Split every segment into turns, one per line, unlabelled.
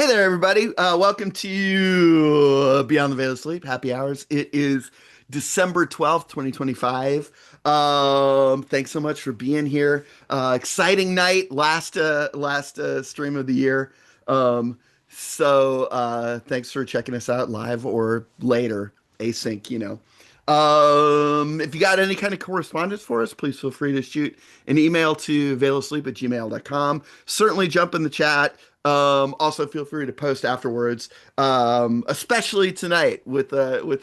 Hey there, everybody. Welcome to Beyond the Veil of Sleep, Happy Hours. It is December 12th, 2025. Thanks so much for being here. Exciting night, last stream of the year. Thanks for checking us out live or later, async. If you got any kind of correspondence for us, please feel free to shoot an email to veilofsleep@gmail.com. Certainly jump in the chat. Also feel free to post afterwards, especially tonight with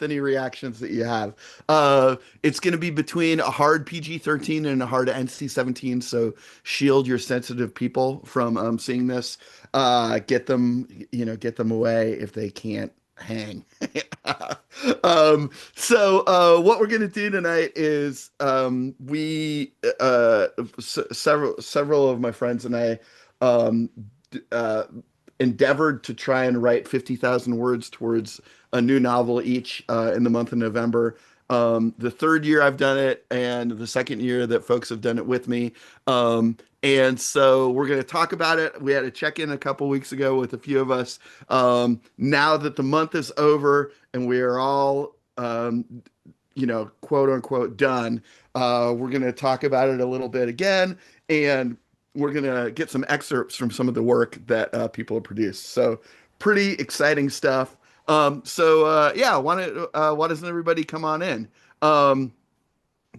any reactions that you have. It's going to be between a hard PG-13 and a hard NC-17, so shield your sensitive people from seeing this. Get them away if they can't hang. What we're gonna do tonight is we several of my friends and I um, uh, endeavored to try and write 50,000 words towards a new novel each in the month of November. The third year I've done it, and the second year that folks have done it with me. And so we're going to talk about it. We had a check-in a couple weeks ago with a few of us. Now that the month is over and we are all, quote unquote, done, we're going to talk about it a little bit again. And we're going to get some excerpts from some of the work that people have produced. So pretty exciting stuff. Yeah, why doesn't everybody come on in? Um,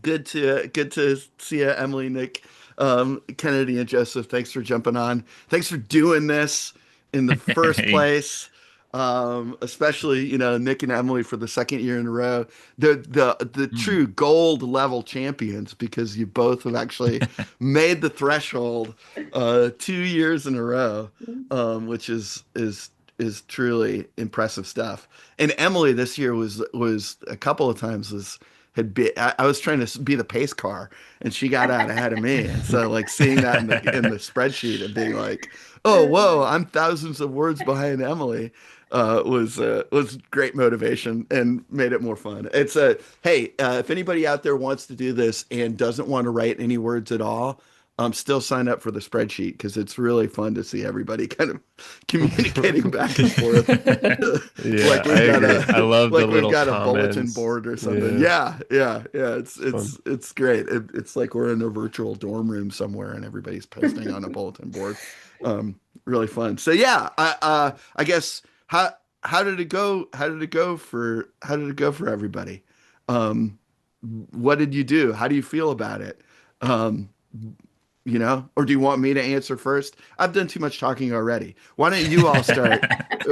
good to see you, Emily, Nick, Kennedy, and Joseph. Thanks for jumping on. Thanks for doing this in the first
Hey.
place. Especially, Nick and Emily for the second year in a row. The
Mm.
true gold level champions because you both have actually made the threshold 2 years in a row, which is truly impressive stuff. And Emily this year was a couple of times was had been I was trying to be the pace car and she got out ahead of me. And so like seeing that in the spreadsheet and being like, oh whoa, I'm thousands of words behind Emily was great motivation and made it more fun. It's a hey, if anybody out there wants to do this and doesn't want to write any words at all, still sign up for the spreadsheet because it's really fun to see everybody kind of communicating back and forth.
Yeah,
like
I
we've got
agree. I
a
love the
like we've
little
got a bulletin
comments.
board or something.
Yeah,
Yeah. It's
it's fun.
it's it's great. It's like we're in a virtual dorm room somewhere and everybody's posting on a bulletin board. Really fun. So yeah, I guess how did it go? How did it go for everybody? Um, what did you do? How do you feel about it? Um, or do you want me to answer first? I've done too much talking already. Why don't you all start?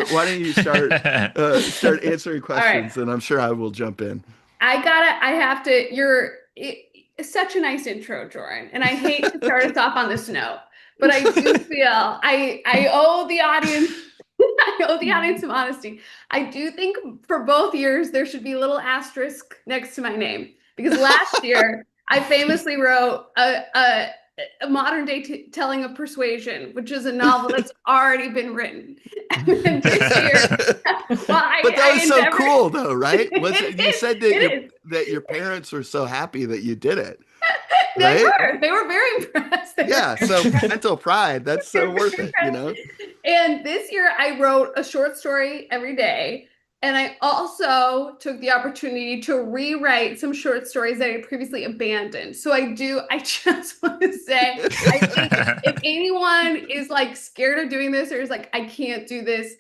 Why don't you start answering
All right.
questions, and I'm sure I will jump in.
I have to, it's such a nice intro, Jordan. And I hate to start us off on this note, but I do feel I owe the audience, I owe the audience some honesty. I do think for both years, there should be a little asterisk next to my name because last year I famously wrote a modern day telling of persuasion, which is a novel that's already been written. And this year, well,
But that
I
was so
endeavored.
cool, though, right? Was it,
It
you
is.
said that your
It is.
that your parents were so happy that you did it,
They
right?
were. They were very impressed. They were
Yeah.
very
So
impressed.
parental pride, that's
They
so
were
worth
very
it,
impressed. And this year I wrote a short story every day. And I also took the opportunity to rewrite some short stories that I previously abandoned. So I just want to say, I think if anyone is like scared of doing this or is like, I can't do this,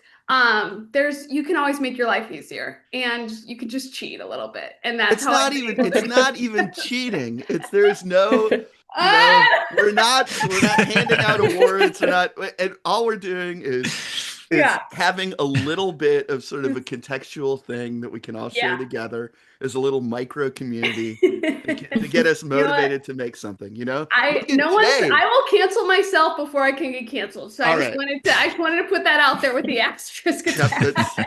you can always make your life easier and you can just cheat a little bit. And that's
It's
how I've
not
been
even
able
it's
to do
not even cheating. There's no,
Ah!
we're not handing out awards. We're not, and all we're doing is
Yeah,
having a little bit of sort of a contextual thing that we can all share
yeah.
together as a little micro community to get us
You know what?
motivated to make something, Look at
I
Jay.
will cancel myself before I can get canceled. So
All right.
I just wanted to put that out there with the asterisk
Yep,
attached.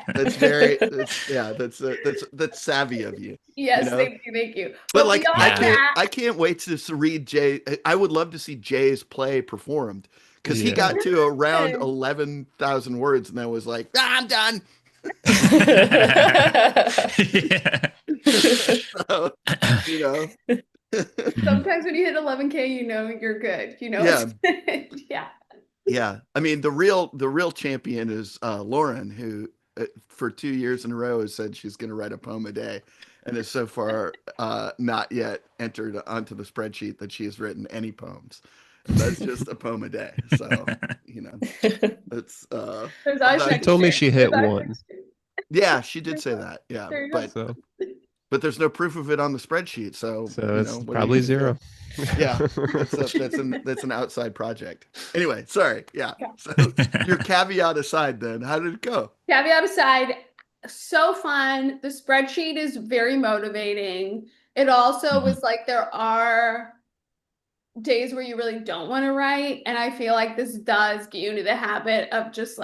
that's savvy of you, you
Yes,
know.
thank you.
But
But
like I
beyond
Yeah,
can't
that,
I can't wait to read Jay. I would love to see Jay's play performed because he
yeah.
got to around 11,000 words and then was like, I'm done.
Yeah.
So, you know,
sometimes when you hit 11K, you know you're good.
yeah,
Yeah.
Yeah, I mean the real champion is Lauren, who for 2 years in a row has said she's going to write a poem a day, and has so far not yet entered onto the spreadsheet that she has written any poems, and that's just a poem a day. So you know, it's
There's
I'm
always
not.
She
next
told me
year.
she
There's
hit
always
one.
next year.
Yeah, she did say
There
that. Yeah,
you go.
but
So
there's no proof of it on the spreadsheet. So
it's
what are you
probably
gonna do?
zero.
Yeah, that's an outside project. Anyway, sorry. Yeah.
Yeah.
So your caveat aside, then how did it go?
Caveat aside, so fun. The spreadsheet is very motivating. It also
Mhm.
was like there are days where you really don't want to write, and I feel like this does get you into the habit of just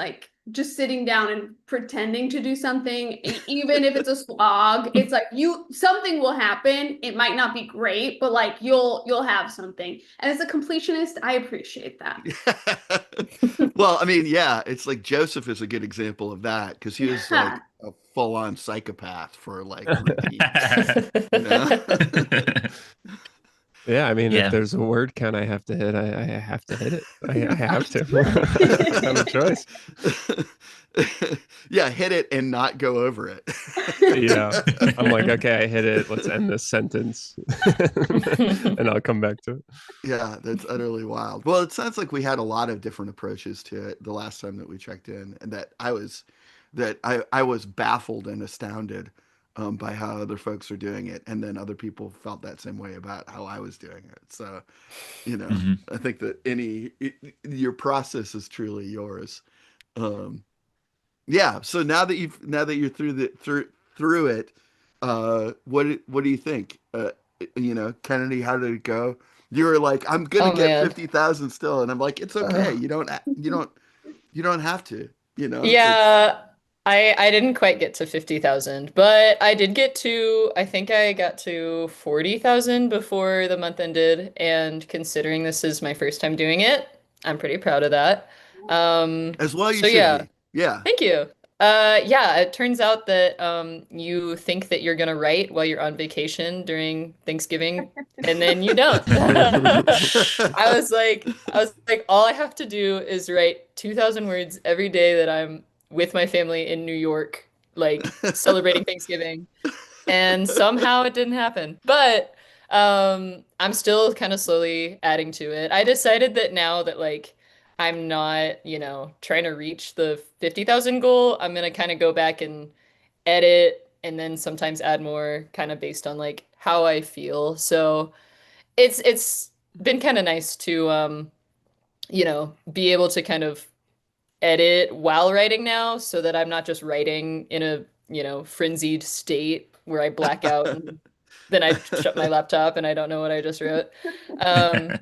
sitting down and pretending to do something, even if it's a slog. It's like something will happen. It might not be great, but like you'll have something. And as a completionist, I appreciate that.
Well, I mean, yeah, it's like Joseph is a good example of that because he was like a full-on psychopath for like repeats, you know?
Yeah, I mean, if
Yeah.
there's a word count I have to hit, I have to hit it. I have to. I don't have a choice.
Yeah, hit it and not go over it.
Yeah. I'm like, okay, I hit it. Let's end this sentence. And I'll come back to it.
Yeah, that's utterly wild. Well, it sounds like we had a lot of different approaches to it the last time that we checked in, and that I was baffled and astounded by how other folks are doing it, and then other people felt that same way about how I was doing it. So,
Mhm.
I think that your process is truly yours. Um, yeah. So now that you're through it, what do you think? Kennedy, how did it go? You were like, I'm gonna
Oh
get
man.
50,000 still, and I'm like, it's okay.
Ugh.
You don't have to. It's
Yeah, I didn't quite get to 50,000, but I did get to, I think I got to 40,000 before the month ended, and considering this is my first time doing it, I'm pretty proud of that.
as well. You
So
should
yeah,
be. Yeah.
thank you. Yeah, it turns out that you think that you're gonna write while you're on vacation during Thanksgiving, and then you don't. I was like, all I have to do is write 2,000 words every day that I'm with my family in New York, like celebrating Thanksgiving. And somehow it didn't happen. But I'm still kind of slowly adding to it. I decided that now that like I'm not, trying to reach the 50,000 goal, I'm gonna kind of go back and edit and then sometimes add more kind of based on like how I feel. So it's been kind of nice to be able to kind of edit while writing now so that I'm not just writing in a, frenzied state where I black out and then I shut my laptop and I don't know what I just wrote. Um,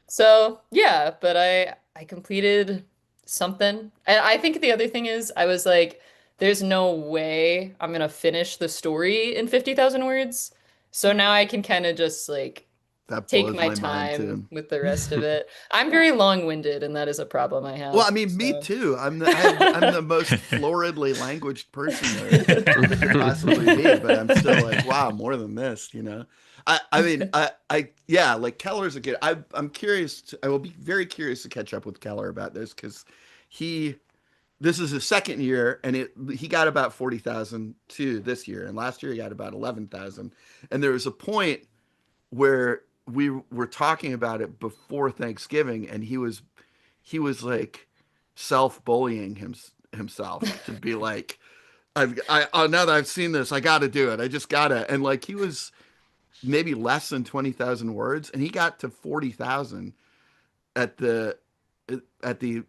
so yeah, but I completed something. And I think the other thing is I was like, there's no way I'm gonna finish the story in 50,000 words. So now I can kind of just like
That
take
blows
my
my mind
time
too.
with the rest of it. I'm very long-winded, and that is a problem I
Well, I
have.
mean, me
So
too. I'm the most floridly languaged person there could possibly be, but I'm still like, wow, more than this. I mean, yeah, like Keller's a good. I'm curious. I will be very curious to catch up with Keller about this because he, this is his second year, and he got about 40,000 too this year, and last year he got about 11,000, and there was a point where we were talking about it before Thanksgiving, and he was like self-bullying himself to be like, now that I've seen this, I got to do it. I just gotta. And like he was maybe less than 20,000 words, and he got to 40,000 at the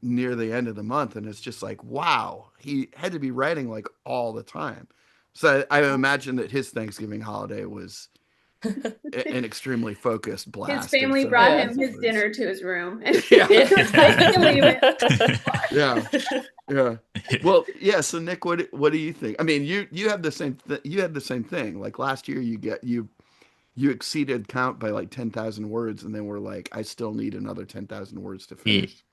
near the end of the month, and it's just like, wow, he had to be writing like all the time. So I imagine that his Thanksgiving holiday was an extremely focused
His
blast of
family brought
yeah.
him
70,000
his
words.
dinner to his room, and
Yeah.
it was take it or leave it.
Yeah. Yeah. Well, yeah. So Nick, what do you think? I mean, you have the same you had the same thing. Like last year, you exceeded count by like 10,000 words, and then we're like, I still need another 10,000 words to
Ye-
finish.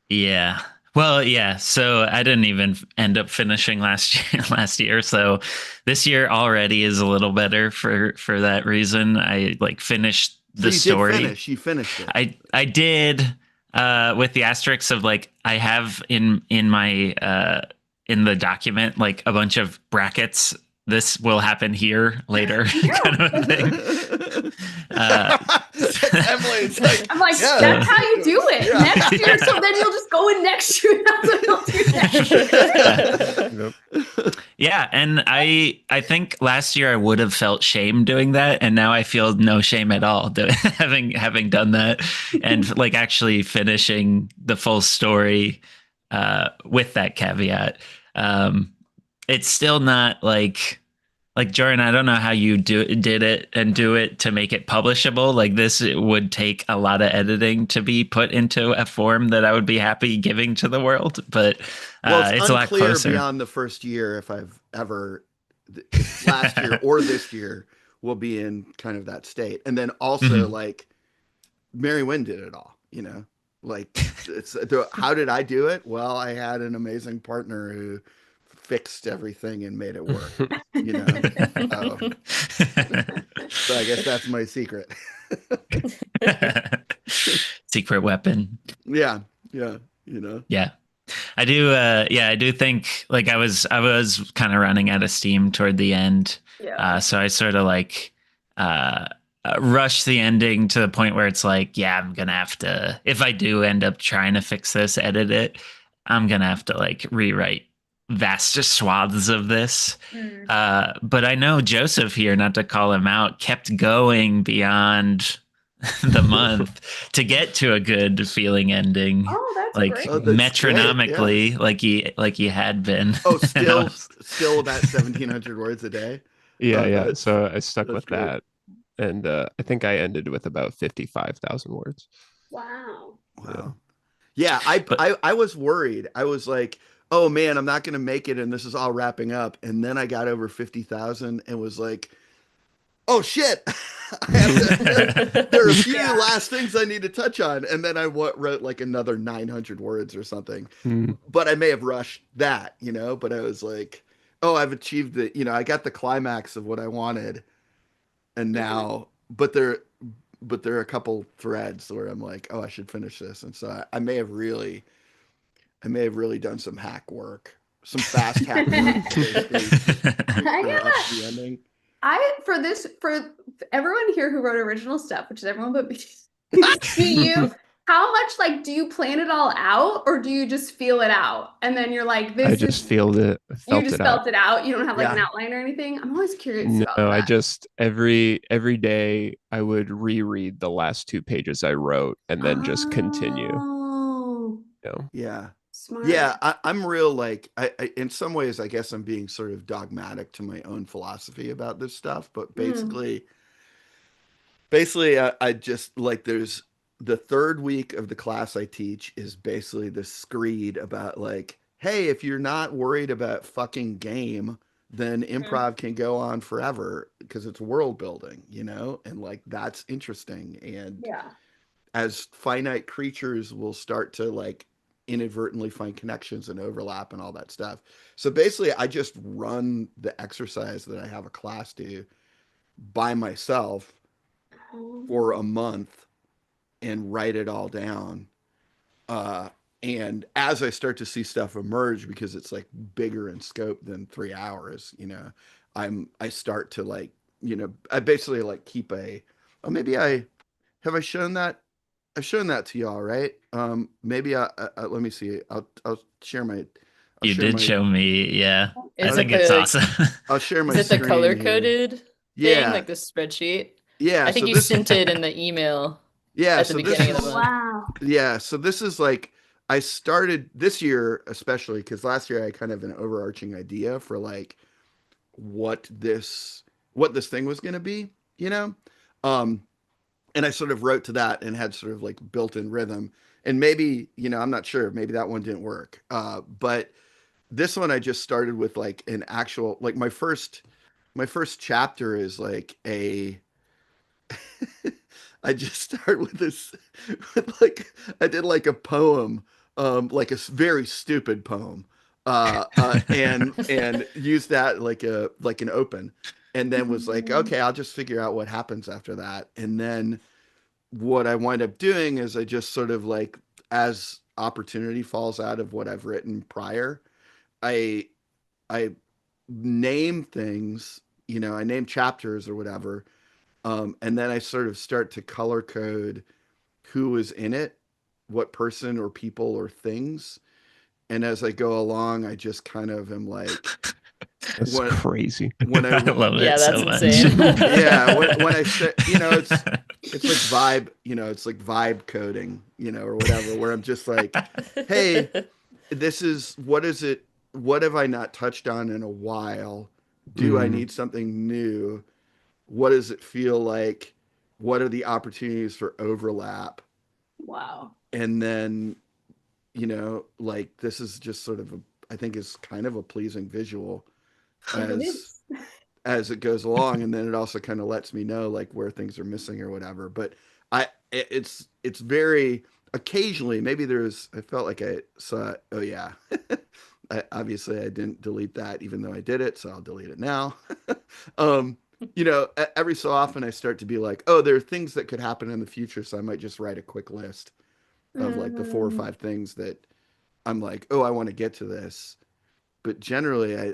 Yeah. Well, yeah. So I didn't even end up finishing last year, last year. So this year already is a little better for that reason. I like finished
So
the
you did
story.
finish. You finished it.
I did. with the asterisks of like I have in my in the document like a bunch of brackets. This will happen here later, kind of a thing.
Emily, it's like,
I'm like,
yeah,
that's how you do it
Yeah.
next year. So then you'll just go in next year. That's what you'll do next year.
Yep.
Yeah, and I think last year I would have felt shame doing that, and now I feel no shame at all having done that, and like actually finishing the full story with that caveat. It's still not like Jordan. I don't know how you did it and do it to make it publishable. Like this, it would take a lot of editing to be put into a form that I would be happy giving to the world, but
well,
it's a lot
unclear
closer.
beyond the first year if I've ever, if last year or this year, will be in kind of that state. And then also like Mary Wynn did it all, you know, like how did I do it? Well, I had an amazing partner who fixed everything and made it work, you know. So I guess that's my secret.
Secret weapon.
Yeah, you know.
Yeah. I do I do think like I was kind of running out of steam toward the end.
Yeah.
So I sort of like rush the ending to the point where it's like, yeah, I'm gonna have to, if I do end up trying to fix this, edit it, I'm gonna have to like rewrite vast swaths of this. But I know Joseph here, not to call him out, kept going beyond the month to get to a good feeling ending.
Oh, that's
like
great.
Oh, that's
metronomically, like he had been.
Oh, still about 1,700 words a day.
Yeah,
Oh,
yeah. So I stuck
that's
with
great.
that, and I think I ended with about 55,000 words.
Wow.
Wow. Yeah, I was worried. I was like, oh man, I'm not going to make it, and this is all wrapping up. And then I got over 50,000 and was like, oh shit, there are a few
Yeah.
last things I need to touch on. And then I wrote like another 900 words or something.
Hmm.
But I may have rushed that, you know. But I was like, oh, I've achieved the, you know, I got the climax of what I wanted, and now, but there are a couple threads where I'm like, oh, I should finish this, and so I may have really done some hack work, some fast hack work, basically,
I
for
gotta-
up the ending.
for everyone here who wrote original stuff, which is everyone but me, do you, how much like do you plan it all out, or do you just feel it out and then you're like,
I just felt
you just
it
felt
out.
it out? You don't have like an
Yeah.
outline or anything? I'm always curious
No,
about that.
I just every day I would reread the last 2 pages I wrote and then just continue.
Oh,
You know?
Yeah.
smart.
Yeah, I'm real like I in some ways I guess I'm being sort of dogmatic to my own philosophy about this stuff, but basically I just like there's the third week of the class I teach is basically the screed about like, hey, if you're not worried about fucking game, then improv can go on forever because it's world building, you know, and like that's interesting. And
Yeah.
as finite creatures will start to like inadvertently find connections and overlap and all that stuff. So basically I just run the exercise that I have a class do by myself for a month and write it all down. And as I start to see stuff emerge, because it's like bigger in scope than 3 hours, you know, I start to like, you know, I basically like keep maybe have I shown that? I've shown that to y'all, right? Maybe let me see. I'll share my.
You did show me, yeah.
Is
I think
it
it's
the-
awesome.
I'll share my.
Is it the
screen
color
here.
coded thing,
Yeah,
like the spreadsheet?
yeah.
I think
so
you
this,
sent it in the email
yeah.
at the
So this
beginning of
is
the month.
Wow.
yeah. So this is like I started this year, especially because last year I had kind of an overarching idea for like what this thing was going to be, you know. And I sort of wrote to that and had sort of like built-in rhythm. And maybe, you know, I'm not sure, maybe that one didn't work. But this one I just started with like an actual like my first chapter is like I just start with this with like I did like a poem, like a very stupid poem, and used that like an open, and then was like, okay, I'll just figure out what happens after that, and then what I wind up doing is I just sort of like as opportunity falls out of what I've written prior, I I name things, I name chapters or whatever, and then I sort of start to color code who is in it, what person or people or things. And as I go along, I just kind of am like,
That's
when
crazy.
when
I love
Yeah,
it
that's
so much.
insane.
yeah, when I say, it's like vibe, it's like vibe coding, or whatever, where I'm just like, hey, this is, what is it? What have I not touched on in a while? Do I need something new? What does it feel like? What are the opportunities for overlap?
Wow.
And then, like, this is just sort of I think is kind of a pleasing visual
It
as
is.
as it goes along, and then it also kind of lets me know like where things are missing or whatever. But it's very occasionally, maybe I felt like I saw, oh yeah, obviously I didn't delete that even though I did it, so I'll delete it now. um every so often I start to be like, oh, there are things that could happen in the future, so I might just write a quick list of like the 4 or 5 things that I'm like, oh, I want to get to this. But generally I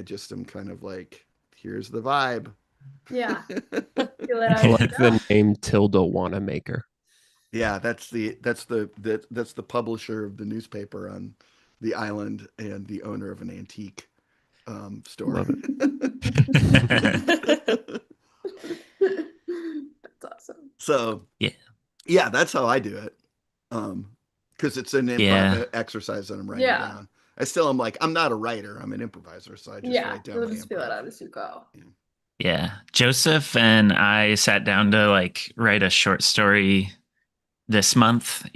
just am kind of like, here's the vibe.
Yeah. Feel it
I
out as you
like
go.
the name Tilda Wanamaker.
Yeah, that's the publisher of the newspaper on the island and the owner of an antique store.
Love it.
That's awesome.
So
Yeah.
yeah, that's how I do it. Because it's an improv
Yeah.
exercise that I'm writing
Yeah.
down. I still am like, I'm not a writer, I'm an improviser, so I just
Yeah.
write down
You'll
my
just feel it
improv.
out as you go.
Yeah. Joseph and I sat down to like write a short story this month,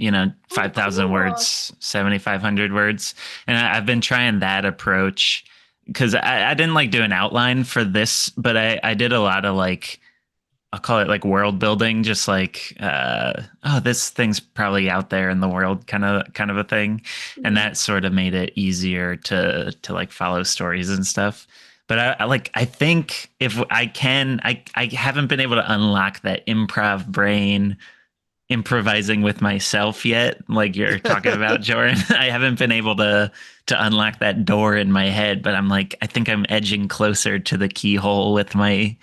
5,000
cool.
words, 7,500 words. And I've been trying that approach because I didn't like do an outline for this, but I did a lot of like, I'll call it like world building, just like, oh, this thing's probably out there in the world, kind of a thing. And that sort of made it easier to like follow stories and stuff. But I think if I can, I haven't been able to unlock that improv brain improvising with myself yet, like you're talking about, Jordan. I haven't been able to unlock that door in my head, but I'm like, I think I'm edging closer to the keyhole with my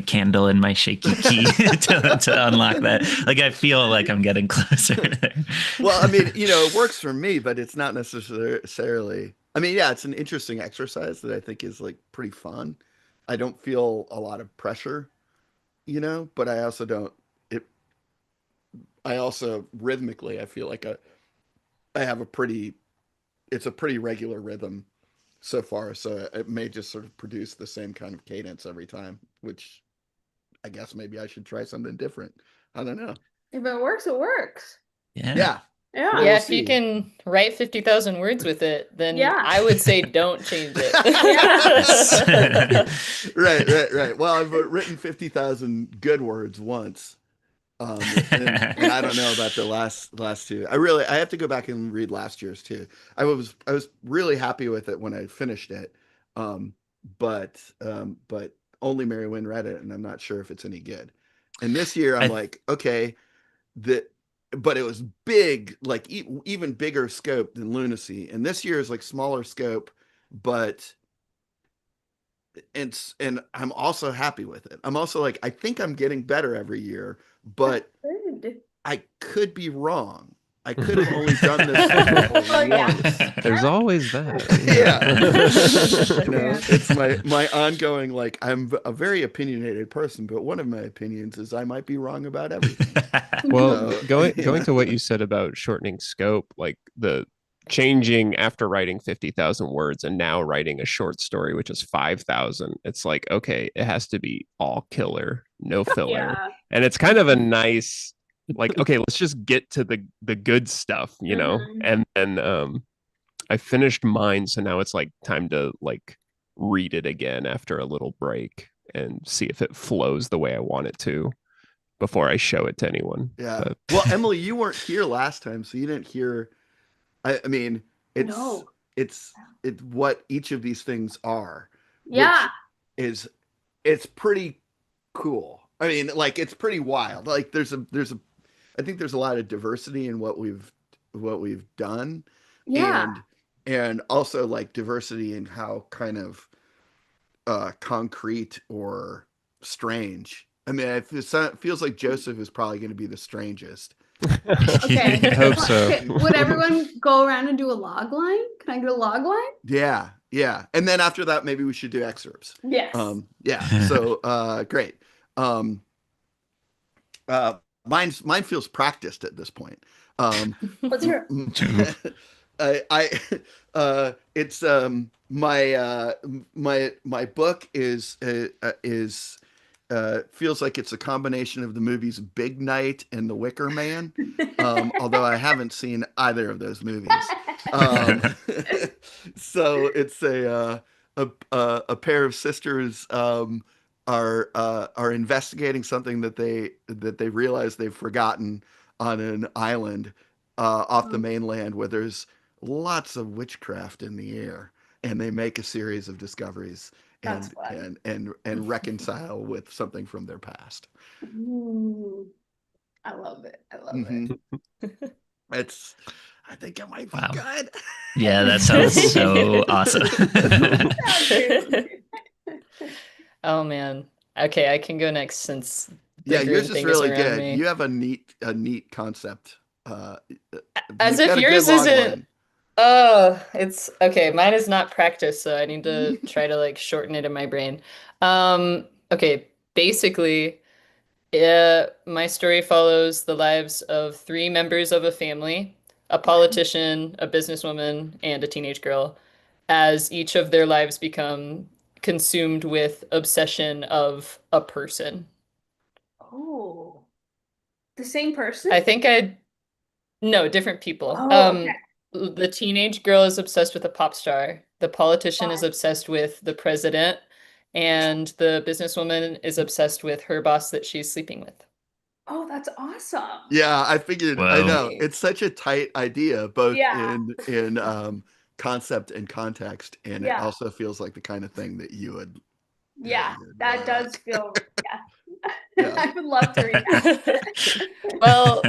candle and my shaky key to unlock that. Like I feel like I'm getting closer there.
Well, I mean, it works for me, but it's not necessarily. I mean, yeah, it's an interesting exercise that I think is like pretty fun. I don't feel a lot of pressure, but I also don't. It. I also rhythmically, I feel like I have a pretty. It's a pretty regular rhythm so far, so it may just sort of produce the same kind of cadence every time, which I guess maybe I should try something different. I don't know.
If it works, it works.
Yeah.
Yeah.
Yeah.
Well,
Yeah,
we'll
if you
see.
can write 50,000 words with it, then
Yeah.
I would say don't change it.
Right. Well, I've written 50,000 good words once. And I don't know about the last two. I have to go back and read last year's too. I was really happy with it when I finished it. Um, but only Mary Wynn read it, and I'm not sure if it's any good. And this year I'm like, okay, but it was big, like even bigger scope than Lunacy. And this year is like smaller scope, but and I'm also happy with it. I'm also like, I think I'm getting better every year, but
Good.
I could be wrong. I could have only done this
Oh, yeah.
once.
There's always that.
Yeah. It's my ongoing, like, I'm a very opinionated person, but one of my opinions is I might be wrong about everything.
Well,
So,
going to what you said about shortening scope, like the changing after writing 50,000 words and now writing a short story, which is 5,000, it's like, okay, it has to be all killer, no filler.
Yeah.
And it's kind of a nice, like, okay, let's just get to the good stuff,
Mhm.
And then I finished mine, so now it's like time to like read it again after a little break and see if it flows the way I want it to before I show it to anyone.
yeah.
But
Well, Emily, you weren't here last time, so you didn't hear. I mean,
No.
it's what each of these things are,
Yeah.
which is it's pretty cool. I mean, like it's pretty wild. Like there's a there's a lot of diversity in what we've done,
Yeah.
and also like diversity in how kind of concrete or strange. I mean, it feels like Joseph is probably going to be the strangest.
Okay.
I hope so.
Okay, would everyone go around and do a log line? Can I get a log line?
Yeah, yeah. And then after that, maybe we should do excerpts.
Yes.
Yeah. So great. Um, mine feels practiced at this point.
What's your
It's my book is feels like it's a combination of the movies Big Night and The Wicker Man, although I haven't seen either of those movies. So it's a pair of sisters are investigating something that they realize they've forgotten on an island off the mainland where there's lots of witchcraft in the air, and they make a series of discoveries
That's fun.
and reconcile with something from their past.
Ooh, I love it. I love
Mhm. I think it might be
Wow.
good.
Yeah, that sounds so awesome.
it.
Oh man. Okay, I can go next since the
Yeah,
green
yours is
thing
really
around
good.
me.
You have a neat concept.
As
You've
if
got a good
yours
log
isn't.
line.
Oh, it's okay. Mine is not practice, so I need to try to like shorten it in my brain. Okay, basically, my story follows the lives of three members of a family, a politician, a businesswoman, and a teenage girl, as each of their lives become consumed with obsession of a person.
Oh, the same person?
I think no, different people.
Oh, okay.
The teenage girl is obsessed with a pop star. The politician is
Fun.
obsessed with the president, and the businesswoman is obsessed with her boss that she's sleeping with.
Oh, that's awesome.
Yeah, I figured. I
Whoa.
know it's such a tight idea, both
Yeah.
in concept and context, and it
Yeah.
also feels like the kind of thing that you would.
Yeah,
you would
that
really
does
like.
feel, yeah.
Yeah.
I would love to read that.
Well,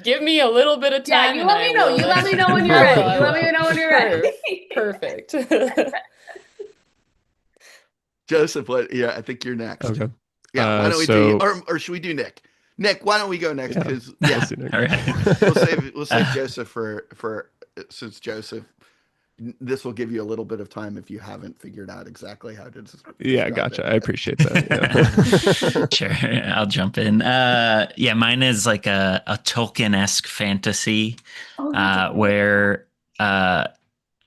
give me a little bit of
Yeah,
time
you
and
let
I
me know.
will
You let me know when
I
you're
will,
ready.
I
You let me
will.
know when you're ready.
Perfect.
Joseph, what? Yeah, I think you're next.
Okay.
Yeah, why don't we
so-
do, or should we do Nick? Nick, why don't we go next?
Yeah,
Because
we'll
yeah,
see next.
All right.
we'll save Joseph for since Joseph. This will give you a little bit of time if you haven't figured out exactly how to
Yeah,
describe
gotcha.
it.
I appreciate that. Yeah.
Sure, I'll jump in. Yeah, mine is like a Tolkien-esque fantasy,
Oh, that's
where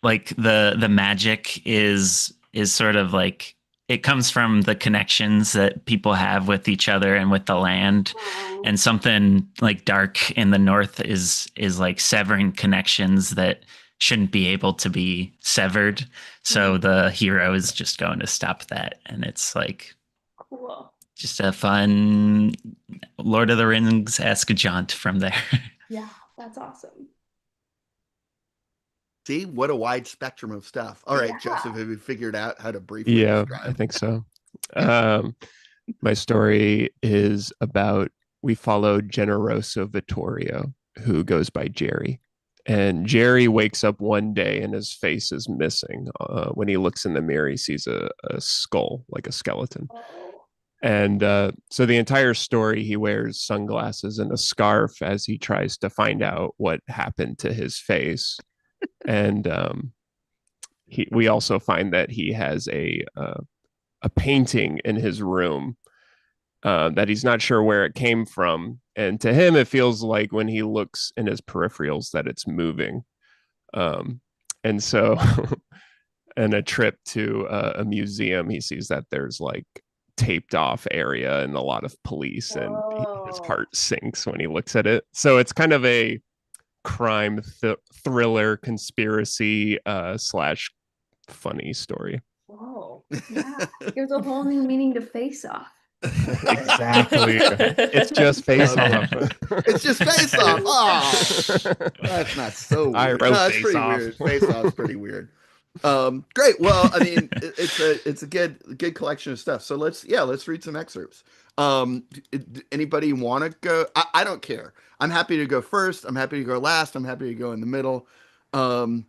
like the magic is sort of like it comes from the connections that people have with each other and with the land,
awesome.
and something like dark in the north is like severing connections that shouldn't be able to be severed. So the hero is just going to stop that, and it's like
Cool.
just a fun Lord of the Rings-esque jaunt from there.
Yeah, that's awesome.
See, what a wide spectrum of stuff. All right,
Yeah.
Joseph, have you figured out how to briefly
Yeah,
describe?
I think so. My story is about we follow Generoso Vittorio, who goes by Jerry. And Jerry wakes up one day and his face is missing. When he looks in the mirror, he sees a skull, like a skeleton.
Oh.
And so the entire story, he wears sunglasses and a scarf as he tries to find out what happened to his face. And we also find that he has a painting in his room that he's not sure where it came from. And to him, it feels like when he looks in his peripherals that it's moving. And so, in a trip to a museum, he sees that there's like taped off area and a lot of police, and his heart sinks when he looks at it. So it's kind of a crime thriller conspiracy slash funny story.
Whoa. Yeah. Gives a whole new meaning to Face Off.
Exactly. It's just Face Off.
It's just Face Off. Oh, that's not so weird.
I wrote
that's
Face
pretty
Off.
weird. Face Off's pretty weird. Great. Well, I mean, it's a good collection of stuff. So let's read some excerpts. Anybody want to go? I don't care. I'm happy to go first. I'm happy to go last. I'm happy to go in the middle. Um,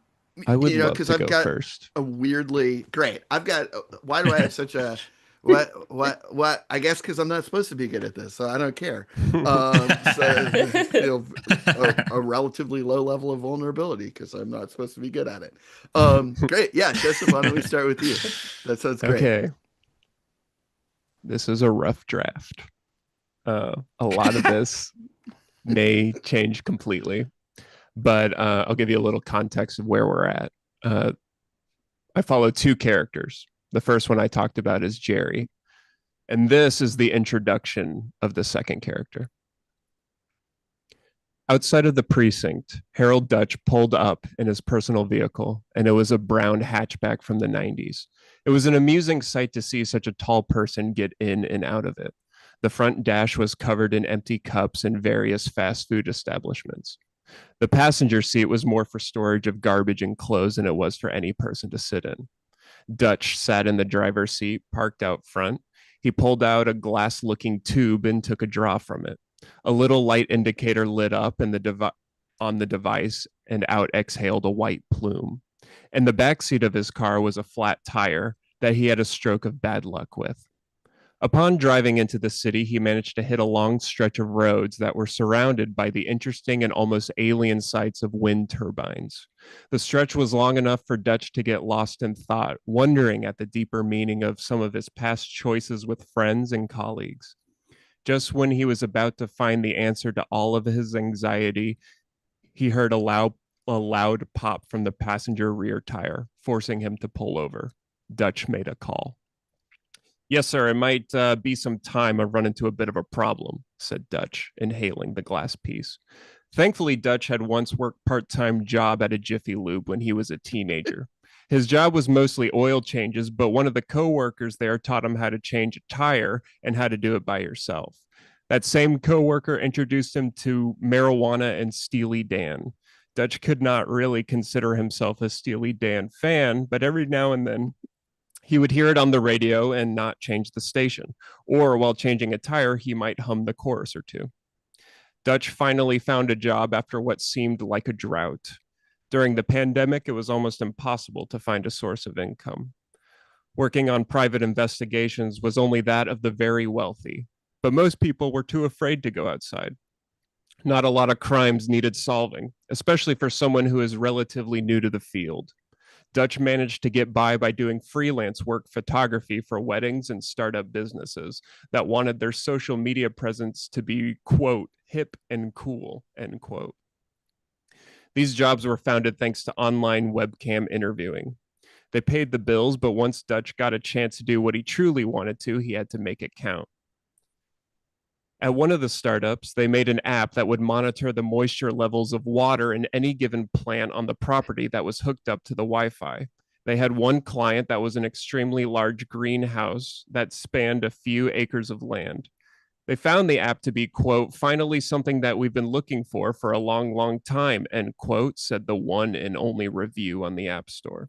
I would love
because
to
I've
go
got
first.
a weirdly great. I've got. Why do I have such a what? I guess because I'm not supposed to be good at this, so I don't care. So a relatively low level of vulnerability because I'm not supposed to be good at it. Great. Yeah, Joseph, why don't we start with you? That sounds great.
Okay. This is a rough draft. A lot of this may change completely, but I'll give you a little context of where we're at. I follow two characters. The first one I talked about is Jerry, and this is the introduction of the second character. Outside of the precinct, Harold Dutch pulled up in his personal vehicle, and it was a brown hatchback from the 90s. It was an amusing sight to see such a tall person get in and out of it. The front dash was covered in empty cups in various fast food establishments. The passenger seat was more for storage of garbage and clothes than it was for any person to sit in. Dutch sat in the driver's seat, parked out front. He pulled out a glass-looking tube and took a draw from it. A little light indicator lit up on the device, and out exhaled a white plume. In the backseat of his car was a flat tire that he had a stroke of bad luck with. Upon driving into the city, he managed to hit a long stretch of roads that were surrounded by the interesting and almost alien sights of wind turbines. The stretch was long enough for Dutch to get lost in thought, wondering at the deeper meaning of some of his past choices with friends and colleagues. Just when he was about to find the answer to all of his anxiety, he heard a loud pop from the passenger rear tire, forcing him to pull over. Dutch made a call. "Yes, sir, it might be some time. I've run into a bit of a problem," said Dutch, inhaling the glass piece. Thankfully, Dutch had once worked part-time job at a Jiffy Lube when he was a teenager. His job was mostly oil changes, but one of the co-workers there taught him how to change a tire and how to do it by yourself. That same co-worker introduced him to marijuana and Steely Dan. Dutch could not really consider himself a Steely Dan fan, but every now and then he would hear it on the radio and not change the station. Or while changing a tire, he might hum the chorus or two. Dutch finally found a job after what seemed like a drought. During the pandemic, it was almost impossible to find a source of income. Working on private investigations was only that of the very wealthy, but most people were too afraid to go outside. Not a lot of crimes needed solving, especially for someone who is relatively new to the field. Dutch managed to get by doing freelance work photography for weddings and startup businesses that wanted their social media presence to be, quote, hip and cool, end quote. These jobs were founded thanks to online webcam interviewing. They paid the bills, but once Dutch got a chance to do what he truly wanted to, he had to make it count. At one of the startups, they made an app that would monitor the moisture levels of water in any given plant on the property that was hooked up to the Wi-Fi. They had one client that was an extremely large greenhouse that spanned a few acres of land. They found the app to be, quote, finally something that we've been looking for a long, long time, end quote, said the one and only review on the App Store.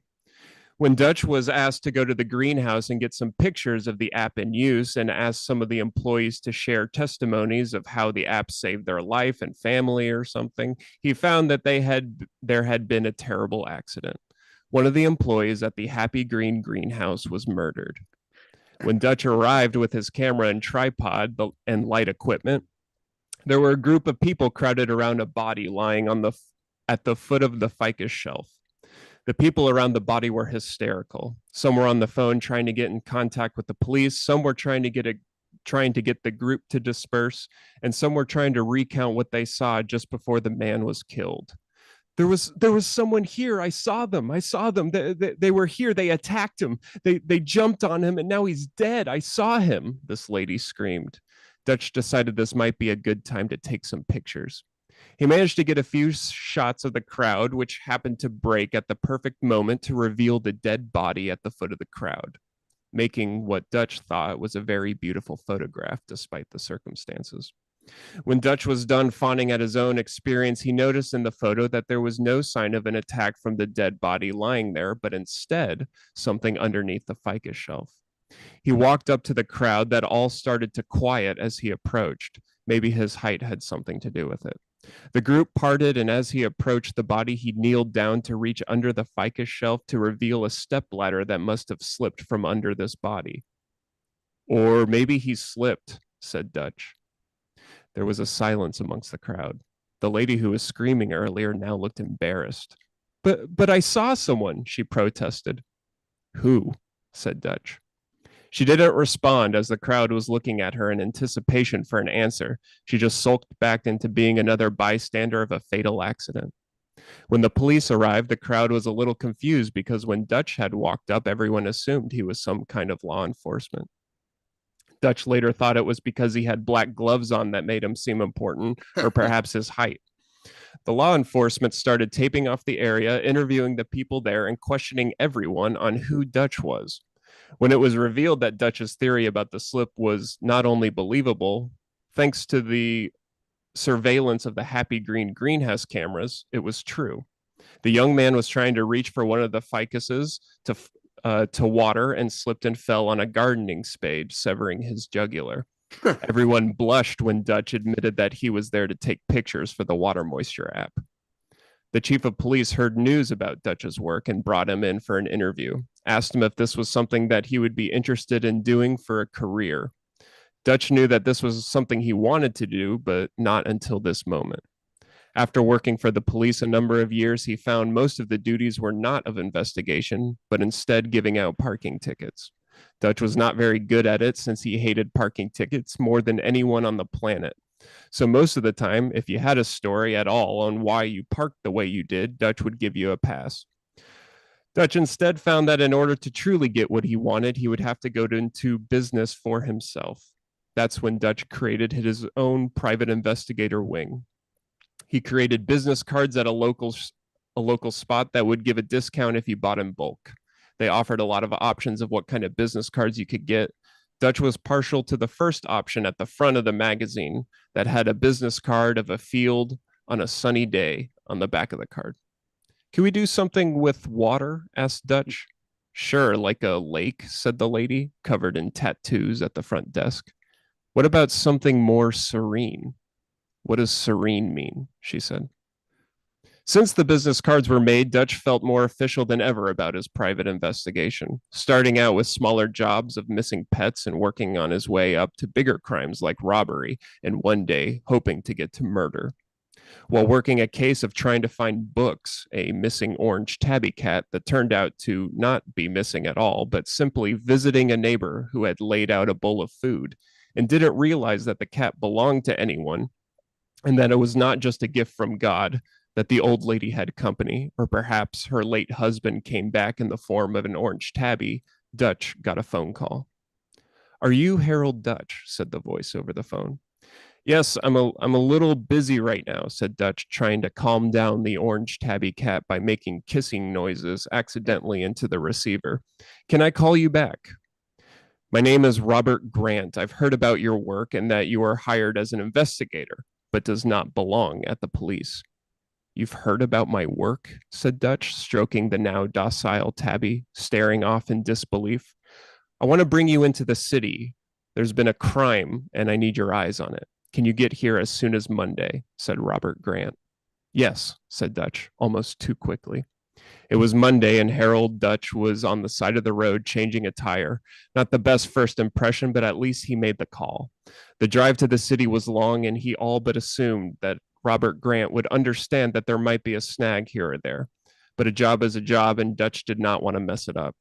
When Dutch was asked to go to the greenhouse and get some pictures of the app in use and asked some of the employees to share testimonies of how the app saved their life and family or something, he found that there had been a terrible accident. One of the employees at the Happy Green greenhouse was murdered. When Dutch arrived with his camera and tripod and light equipment, there were a group of people crowded around a body lying at the foot of the ficus shelf. The people around the body were hysterical. Some were on the phone trying to get in contact with the police. Some were trying to get the group to disperse, and some were trying to recount what they saw just before the man was killed. There was someone here. I saw them. They were here. They attacked him. They jumped on him, and now he's dead. I saw him," this lady screamed. Dutch decided this might be a good time to take some pictures. He managed to get a few shots of the crowd, which happened to break at the perfect moment to reveal the dead body at the foot of the crowd, making what Dutch thought was a very beautiful photograph despite the circumstances. When Dutch was done fawning at his own experience, he noticed in the photo that there was no sign of an attack from the dead body lying there, but instead something underneath the ficus shelf. He walked up to the crowd that all started to quiet as he approached. Maybe his height had something to do with it. The group parted, and as he approached the body, he kneeled down to reach under the ficus shelf to reveal a stepladder that must have slipped from under this body. Or maybe he slipped, said Dutch. There was a silence amongst the crowd. The lady who was screaming earlier now looked embarrassed. But I saw someone, she protested. Who? Said Dutch. She didn't respond as the crowd was looking at her in anticipation for an answer. She just sulked back into being another bystander of a fatal accident. When the police arrived, the crowd was a little confused because when Dutch had walked up, everyone assumed he was some kind of law enforcement. Dutch later thought it was because he had black gloves on that made him seem important, or perhaps his height. The law enforcement started taping off the area, interviewing the people there, and questioning everyone on who Dutch was. When it was revealed that Dutch's theory about the slip was not only believable, thanks to the surveillance of the Happy Green greenhouse cameras, it was true. The young man was trying to reach for one of the ficuses to water and slipped and fell on a gardening spade, severing his jugular. Everyone blushed when Dutch admitted that he was there to take pictures for the water moisture app. The chief of police heard news about Dutch's work and brought him in for an interview, asked him if this was something that he would be interested in doing for a career. Dutch knew that this was something he wanted to do, but not until this moment. After working for the police a number of years, he found most of the duties were not of investigation, but instead giving out parking tickets. Dutch was not very good at it since he hated parking tickets more than anyone on the planet. So most of the time, if you had a story at all on why you parked the way you did, Dutch would give you a pass. Dutch instead found that in order to truly get what he wanted, he would have to go into business for himself. That's when Dutch created his own private investigator wing. He created business cards at a local spot that would give a discount if you bought in bulk. They offered a lot of options of what kind of business cards you could get. Dutch was partial to the first option at the front of the magazine that had a business card of a field on a sunny day on the back of the card. Can we do something with water? Asked Dutch. Sure, like a lake, said the lady, covered in tattoos at the front desk. What about something more serene? What does serene mean? She said. Since the business cards were made, Dutch felt more official than ever about his private investigation, starting out with smaller jobs of missing pets and working on his way up to bigger crimes like robbery, and one day hoping to get to murder. While working a case of trying to find books, a missing orange tabby cat that turned out to not be missing at all, but simply visiting a neighbor who had laid out a bowl of food and didn't realize that the cat belonged to anyone and that it was not just a gift from God, that the old lady had company, or perhaps her late husband came back in the form of an orange tabby, Dutch got a phone call. Are you Harold Dutch? Said the voice over the phone. Yes, I'm a little busy right now, said Dutch, trying to calm down the orange tabby cat by making kissing noises accidentally into the receiver. Can I call you back? My name is Robert Grant. I've heard about your work and that you are hired as an investigator, but does not belong at the police. You've heard about my work, said Dutch, stroking the now docile tabby, staring off in disbelief. I want to bring you into the city. There's been a crime, and I need your eyes on it. Can you get here as soon as Monday? Said Robert Grant. Yes, said Dutch, almost too quickly. It was Monday, and Harold Dutch was on the side of the road changing a tire. Not the best first impression, but at least he made the call. The drive to the city was long, and he all but assumed that Robert Grant would understand that there might be a snag here or there. But a job is a job, and Dutch did not want to mess it up.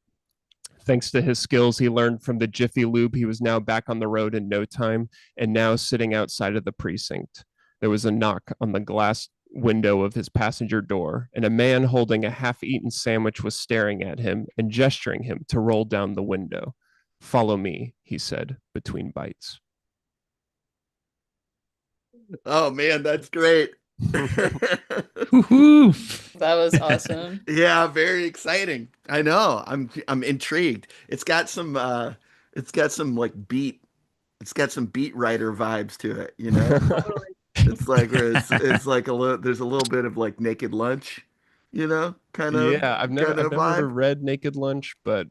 Thanks to his skills he learned from the Jiffy Lube, he was now back on the road in no time, and now sitting outside of the precinct. There was a knock on the glass window of his passenger door, and a man holding a half-eaten sandwich was staring at him and gesturing him to roll down the window. Follow me, he said, between bites.
Oh man, that's great.
Woo-hoo.
That was awesome.
Yeah, very exciting. I know. I'm intrigued. It's got some like beat writer vibes to it, you know?
Totally.
It's like it's like a little there's a little bit of like Naked Lunch, you know, kind of
Yeah, I've never
vibe.
read Naked Lunch, but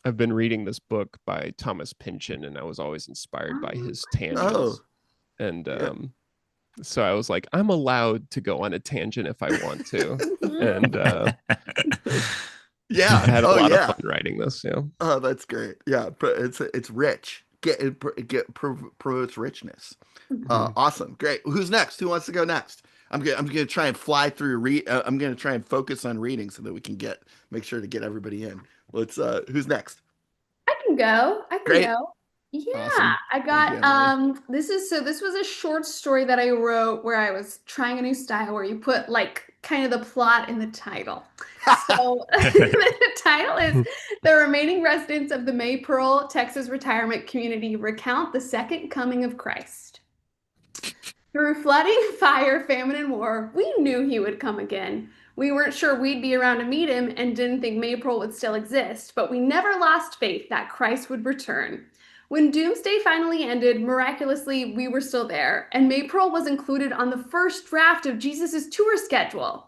I've been reading this book by Thomas Pynchon, and I was always inspired by his tangents.
Oh,
And
yeah.
so I was like, I'm allowed to go on a tangent if I want to. And
Yeah.
I had a
Oh,
lot of
yeah.
fun writing this. Yeah.
Oh, that's great. Yeah, but it's rich. Promotes richness. Awesome, great. Who's next? Who wants to go next? I'm gonna try and fly through I'm gonna try and focus on reading so that we can make sure to get everybody in. Let's. Who's next?
I can go. I can
Great.
go. Yeah,
Awesome.
I
Thank you,
got
Emily.
this was a short story that I wrote where I was trying a new style where you put like kind of the plot in the title. So the title is The Remaining Residents of the Maypearl, Texas Retirement Community Recount the Second Coming of Christ. Through flooding, fire, famine, and war, we knew he would come again. We weren't sure we'd be around to meet him and didn't think Maypearl would still exist, but we never lost faith that Christ would return. When Doomsday finally ended, miraculously, we were still there, and Maypearl was included on the first draft of Jesus' tour schedule.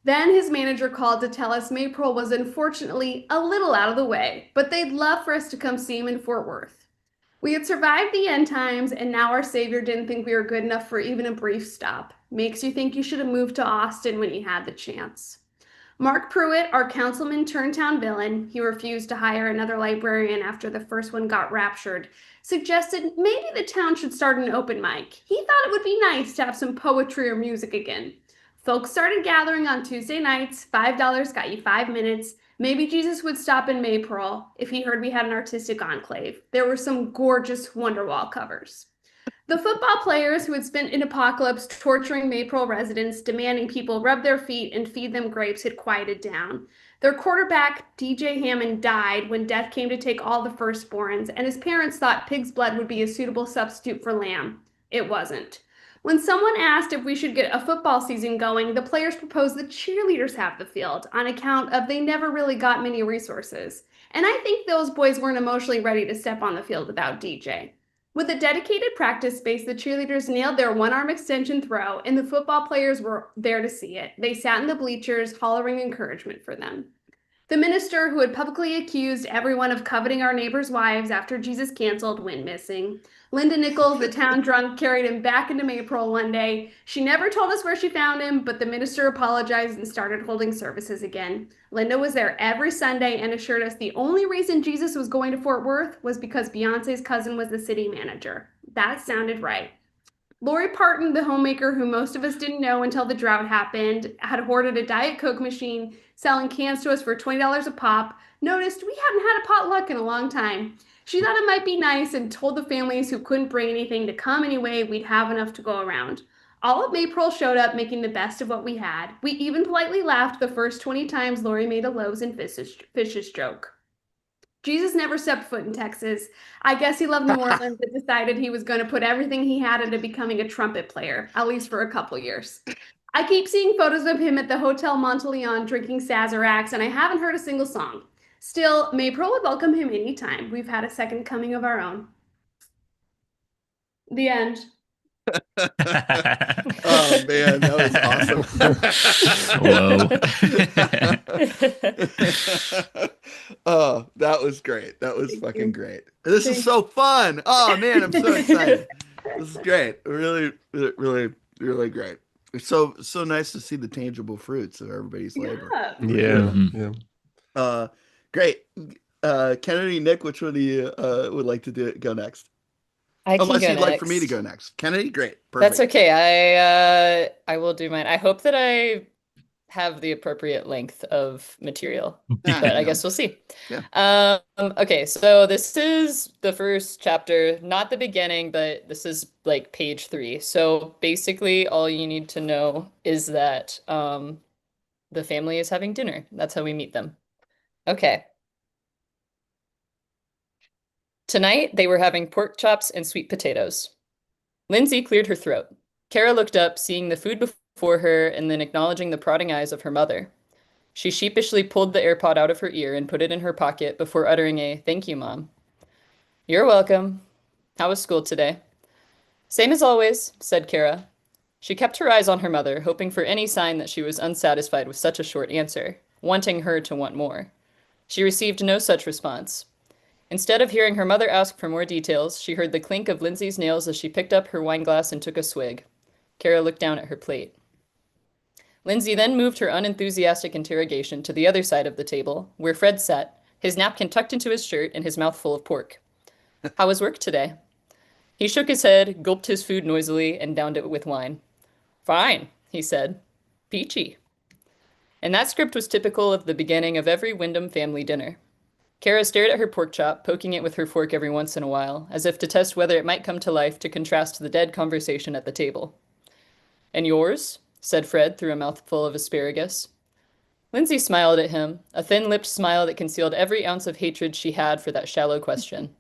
Then his manager called to tell us Maypearl was unfortunately a little out of the way, but they'd love for us to come see him in Fort Worth. We had survived the end times, and now our Savior didn't think we were good enough for even a brief stop. Makes you think you should have moved to Austin when you had the chance. Mark Pruitt, our councilman turned town villain, he refused to hire another librarian after the first one got raptured, suggested maybe the town should start an open mic. He thought it would be nice to have some poetry or music again. Folks started gathering on Tuesday nights. $5 got you 5 minutes. Maybe Jesus would stop in Maypearl if he heard we had an artistic enclave. There were some gorgeous Wonderwall covers. The football players who had spent an apocalypse torturing Maypearl residents, demanding people rub their feet and feed them grapes, had quieted down. Their quarterback, DJ Hammond, died when death came to take all the firstborns, and his parents thought pig's blood would be a suitable substitute for lamb. It wasn't. When someone asked if we should get a football season going, the players proposed the cheerleaders have the field on account of they never really got many resources. And I think those boys weren't emotionally ready to step on the field without DJ. With a dedicated practice space, the cheerleaders nailed their one-arm extension throw, and the football players were there to see it. They sat in the bleachers, hollering encouragement for them. The minister who had publicly accused everyone of coveting our neighbors' wives after Jesus canceled went missing. Linda Nichols, the town drunk, carried him back into Maypearl one day. She never told us where she found him, but the minister apologized and started holding services again. Linda was there every Sunday and assured us the only reason Jesus was going to Fort Worth was because Beyonce's cousin was the city manager. That sounded right. Lori Parton, the homemaker who most of us didn't know until the drought happened, had hoarded a Diet Coke machine, selling cans to us for $20 a pop, noticed we hadn't had a potluck in a long time. She thought it might be nice and told the families who couldn't bring anything to come anyway. We'd have enough to go around. All of Maypearl showed up, making the best of what we had. We even politely laughed the first 20 times Lori made a loaves and fishes joke. Jesus never stepped foot in Texas. I guess he loved New Orleans and decided he was going to put everything he had into becoming a trumpet player, at least for a couple years. I keep seeing photos of him at the Hotel Monteleone drinking Sazeracs, and I haven't heard a single song. Still, Maypearl would welcome him anytime. We've had a second coming of our own. The end.
Oh man, that
Whoa.
was awesome. Oh, that was great. That was fucking great. This is so fun. Oh man, I'm so excited. This is great. Really, really, really great. It's so nice to see the tangible fruits of everybody's labor.
Yeah.
Great. Kennedy, Nick, which one of you would like to go next?
I can
Unless
go
you'd
next.
like for me to go next. Kennedy, great. Perfect.
That's okay. I will do mine. I hope that I have the appropriate length of material, but I guess we'll see.
Yeah.
Okay, so this is the first chapter, not the beginning, but this is like page 3. So basically, all you need to know is that the family is having dinner. That's how we meet them. Okay. Tonight, they were having pork chops and sweet potatoes. Lindsay cleared her throat. Kara looked up, seeing the food before her and then acknowledging the prodding eyes of her mother. She sheepishly pulled the AirPod out of her ear and put it in her pocket before uttering a "Thank you, Mom." "You're welcome. How was school today?" "Same as always," said Kara. She kept her eyes on her mother, hoping for any sign that she was unsatisfied with such a short answer, wanting her to want more. She received no such response. Instead of hearing her mother ask for more details, she heard the clink of Lindsay's nails as she picked up her wine glass and took a swig. Kara looked down at her plate. Lindsay then moved her unenthusiastic interrogation to the other side of the table, where Fred sat, his napkin tucked into his shirt and his mouth full of pork. How was work today? He shook his head, gulped his food noisily, and downed it with wine. Fine, he said. Peachy. And that script was typical of the beginning of every Wyndham family dinner. Kara stared at her pork chop, poking it with her fork every once in a while, as if to test whether it might come to life to contrast the dead conversation at the table. And yours? Said Fred through a mouthful of asparagus. Lindsay smiled at him, a thin-lipped smile that concealed every ounce of hatred she had for that shallow question.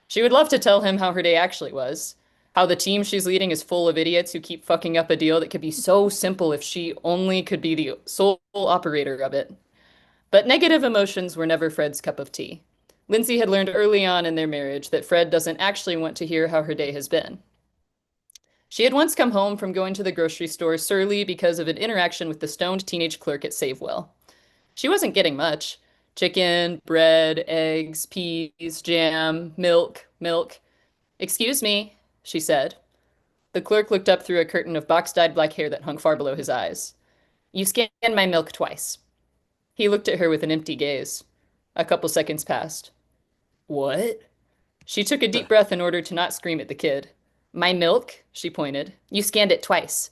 She would love to tell him how her day actually was, how the team she's leading is full of idiots who keep fucking up a deal that could be so simple if she only could be the sole operator of it. But negative emotions were never Fred's cup of tea. Lindsay had learned early on in their marriage that Fred doesn't actually want to hear how her day has been. She had once come home from going to the grocery store surly because of an interaction with the stoned teenage clerk at Savewell. She wasn't getting much. Chicken, bread, eggs, peas, jam, milk. Excuse me, she said. The clerk looked up through a curtain of box-dyed black hair that hung far below his eyes. You scanned my milk twice. He looked at her with an empty gaze. A couple seconds passed. What? She took a deep breath in order to not scream at the kid. My milk, she pointed. You scanned it twice.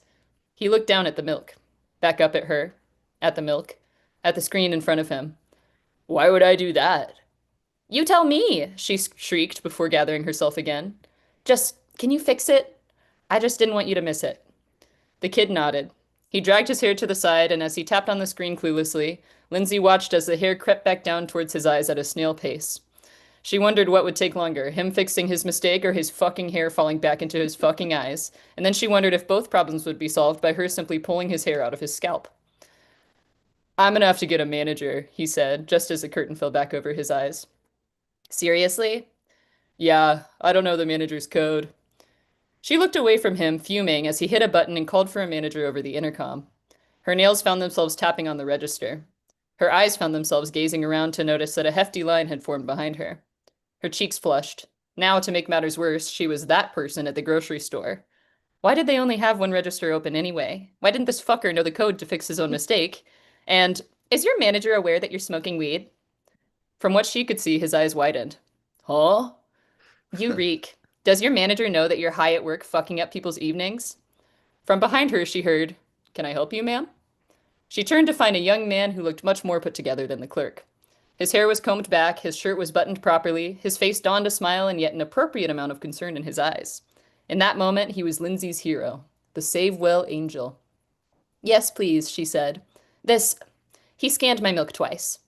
He looked down at the milk, back up at her, at the milk, at the screen in front of him. Why would I do that? You tell me, she shrieked before gathering herself again. Can you fix it? I just didn't want you to miss it. The kid nodded. He dragged his hair to the side, and as he tapped on the screen cluelessly, Lindsay watched as the hair crept back down towards his eyes at a snail pace. She wondered what would take longer, him fixing his mistake or his fucking hair falling back into his fucking eyes, and then she wondered if both problems would be solved by her simply pulling his hair out of his scalp. I'm gonna have to get a manager, he said, just as the curtain fell back over his eyes. Seriously? Yeah, I don't know the manager's code. She looked away from him, fuming, as he hit a button and called for a manager over the intercom. Her nails found themselves tapping on the register. Her eyes found themselves gazing around to notice that a hefty line had formed behind her. Her cheeks flushed. Now, to make matters worse, she was that person at the grocery store. Why did they only have one register open anyway? Why didn't this fucker know the code to fix his own mistake? And, is your manager aware that you're smoking weed? From what she could see, his eyes widened. Huh? You reek. Does your manager know that you're high at work fucking up people's evenings? From behind her, she heard, Can I help you, ma'am? She turned to find a young man who looked much more put together than the clerk. His hair was combed back, his shirt was buttoned properly, his face donned a smile and yet an appropriate amount of concern in his eyes. In that moment, he was Lindsay's hero, the Savewell angel. Yes, please, she said. He scanned my milk twice.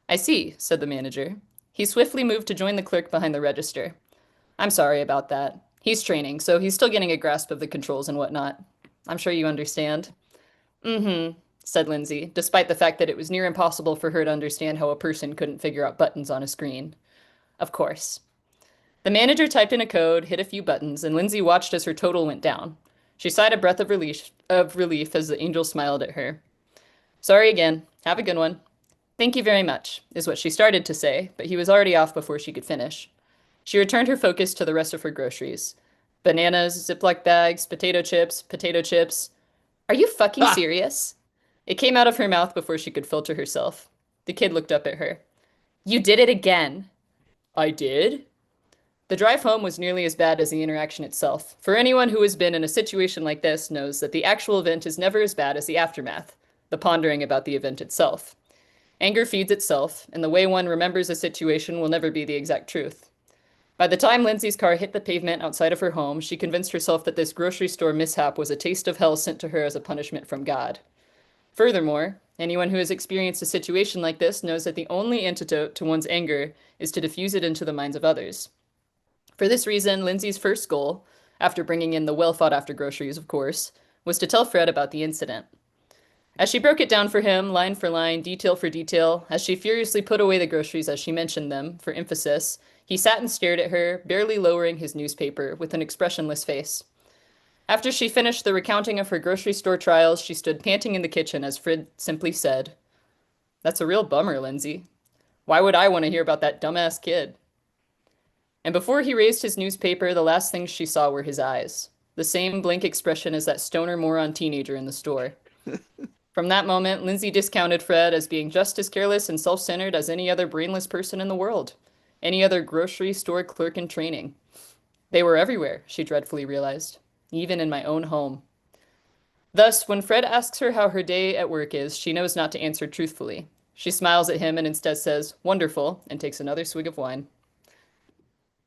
I see, said the manager. He swiftly moved to join the clerk behind the register. I'm sorry about that. He's training, so he's still getting a grasp of the controls and whatnot. I'm sure you understand. Mm-hmm, said Lindsay, despite the fact that it was near impossible for her to understand how a person couldn't figure out buttons on a screen. Of course. The manager typed in a code, hit a few buttons, and Lindsay watched as her total went down. She sighed a breath of relief as the angel smiled at her. Sorry again. Have a good one. Thank you very much, is what she started to say, but he was already off before she could finish. She returned her focus to the rest of her groceries. Bananas, Ziploc bags, potato chips. Are you fucking serious? It came out of her mouth before she could filter herself. The kid looked up at her. You did it again. I did? The drive home was nearly as bad as the interaction itself. For anyone who has been in a situation like this knows that the actual event is never as bad as the aftermath, the pondering about the event itself. Anger feeds itself, and the way one remembers a situation will never be the exact truth. By the time Lindsay's car hit the pavement outside of her home, she convinced herself that this grocery store mishap was a taste of hell sent to her as a punishment from God. Furthermore, anyone who has experienced a situation like this knows that the only antidote to one's anger is to diffuse it into the minds of others. For this reason, Lindsay's first goal, after bringing in the well-thought-after groceries, of course, was to tell Fred about the incident. As she broke it down for him, line for line, detail for detail, as she furiously put away the groceries as she mentioned them, for emphasis, he sat and stared at her, barely lowering his newspaper, with an expressionless face. After she finished the recounting of her grocery store trials, she stood panting in the kitchen as Fred simply said, That's a real bummer, Lindsay. Why would I want to hear about that dumbass kid? And before he raised his newspaper, the last things she saw were his eyes. The same blank expression as that stoner moron teenager in the store. From that moment, Lindsay discounted Fred as being just as careless and self-centered as any other brainless person in the world. Any other grocery store clerk in training. They were everywhere, she dreadfully realized. Even in my own home. Thus, when Fred asks her how her day at work is, she knows not to answer truthfully. She smiles at him and instead says, "Wonderful," and takes another swig of wine.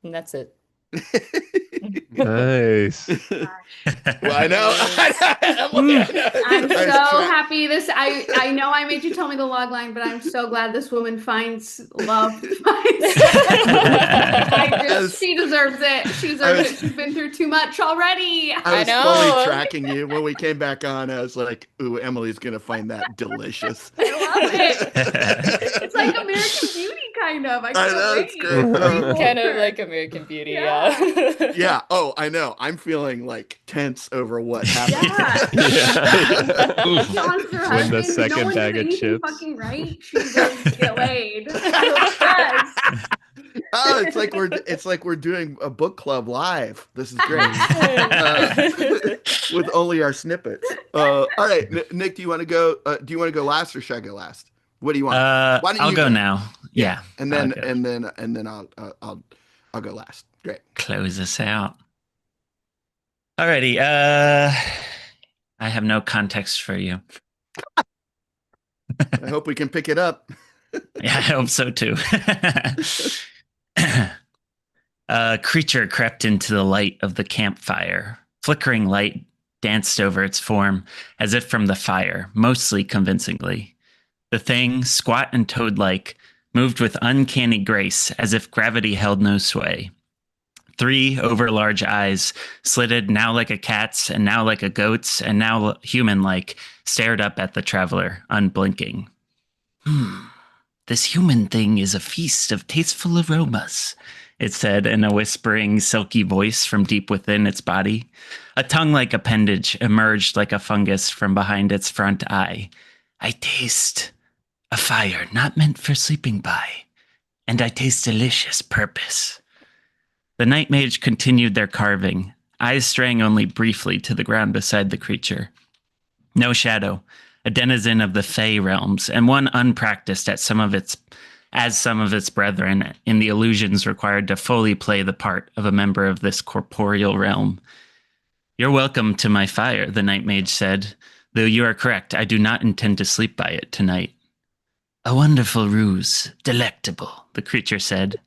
And that's it.
Nice.
Well, I know.
I'm so happy I know I made you tell me the log line, but I'm so glad this woman finds love. She deserves it. She deserves it. She's been through too much already.
I was
know.
slowly tracking you. When we came back on, I was like, ooh, Emily's going to find that delicious.
I love it. It's like American Beauty, kind of. I
know, it's great.
Kind of like American Beauty,
Yeah.
yeah.
Yeah. Oh, I know. I'm feeling like tense over what happened.
Yeah.
Yeah.
She wants her
When
husband.
the second
No one
bag
does
of
anything
chips.
fucking right. She deserves to get laid. Yes.
Oh, it's like we're doing a book club live. This is great. With only our snippets. All right, Nick, do you want to go? Do you want to go last, or should I go last? What do you want? Why don't
I'll
you
go now. Yeah.
and then I'll go last. Great.
Close us out. Alrighty. I have no context for you.
I hope we can pick it up.
Yeah, I hope so too. A creature crept into the light of the campfire. Flickering light danced over its form, as if from the fire, mostly convincingly. The thing, squat and toad-like, moved with uncanny grace, as if gravity held no sway. 3 overlarge eyes, slitted now like a cat's, and now like a goat's, and now human-like, stared up at the traveler, unblinking. This human thing is a feast of tasteful aromas, it said in a whispering, silky voice from deep within its body. A tongue-like appendage emerged like a fungus from behind its front eye. I taste a fire not meant for sleeping by, and I taste delicious purpose. The night mage continued their carving, eyes straying only briefly to the ground beside the creature. No shadow, a denizen of the Fey realms, and one unpracticed as some of its brethren in the illusions required to fully play the part of a member of this corporeal realm. You're welcome to my fire, the night mage said, though you are correct, I do not intend to sleep by it tonight. A wonderful ruse, delectable, the creature said.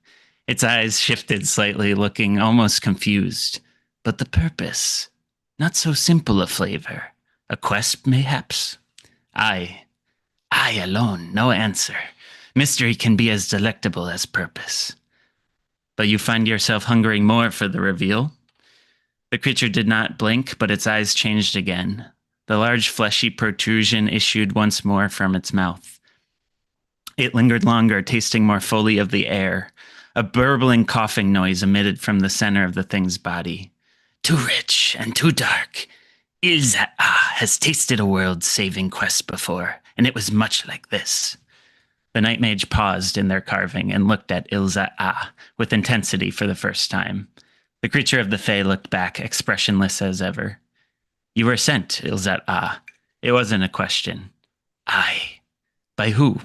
Its eyes shifted slightly, looking almost confused. But the purpose, not so simple a flavor. A quest, mayhaps? I alone, no answer. Mystery can be as delectable as purpose. But you find yourself hungering more for the reveal? The creature did not blink, but its eyes changed again. The large fleshy protrusion issued once more from its mouth. It lingered longer, tasting more fully of the air. A burbling coughing noise emitted from the center of the thing's body. Too rich and too dark. Ilza has tasted a world-saving quest before, and it was much like this. The night mage paused in their carving and looked at Ilza with intensity for the first time. The creature of the Fae looked back, expressionless as ever. You were sent, Ilza. It wasn't a question. Aye. By who?